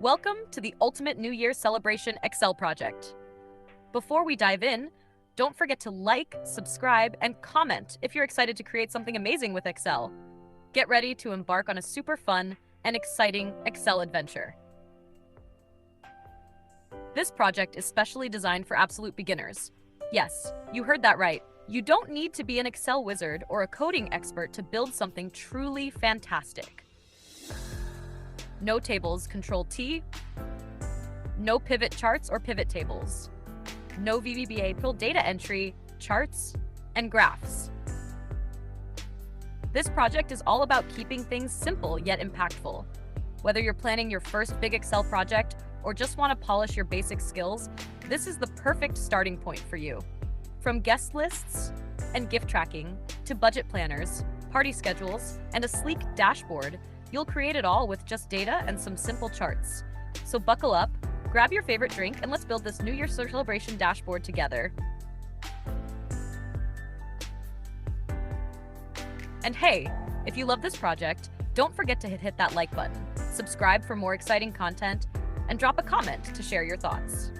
Welcome to the Ultimate New Year Celebration Excel project. Before we dive in, don't forget to like, subscribe, and comment if you're excited to create something amazing with Excel. Get ready to embark on a super fun and exciting Excel adventure. This project is specially designed for absolute beginners. Yes, you heard that right. You don't need to be an Excel wizard or a coding expert to build something truly fantastic. No tables, Control-T. No pivot charts or pivot tables. No VBA data entry, charts, and graphs. This project is all about keeping things simple yet impactful. Whether you're planning your first big Excel project or just want to polish your basic skills, this is the perfect starting point for you. From guest lists and gift tracking to budget planners, party schedules, and a sleek dashboard, you'll create it all with just data and some simple charts. So buckle up, grab your favorite drink, and let's build this New Year's celebration dashboard together. And hey, if you love this project, don't forget to hit that like button, subscribe for more exciting content, and drop a comment to share your thoughts.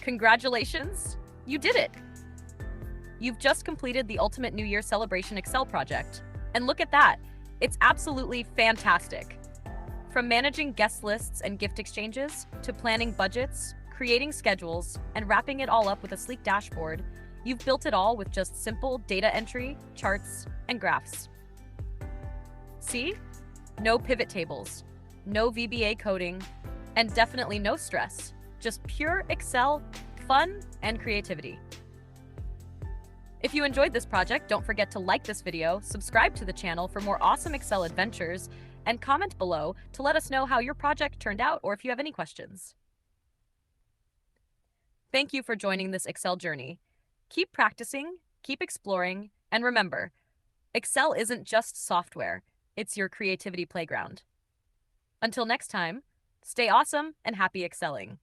Congratulations! You did it! You've just completed the Ultimate New Year Celebration Excel project. And look at that! It's absolutely fantastic! From managing guest lists and gift exchanges, to planning budgets, creating schedules, and wrapping it all up with a sleek dashboard, you've built it all with just simple data entry, charts, and graphs. See? No pivot tables, no VBA coding, and definitely no stress. Just pure Excel, fun, and creativity. If you enjoyed this project, don't forget to like this video, subscribe to the channel for more awesome Excel adventures, and comment below to let us know how your project turned out or if you have any questions. Thank you for joining this Excel journey. Keep practicing, keep exploring, and remember, Excel isn't just software, it's your creativity playground. Until next time, stay awesome and happy excelling.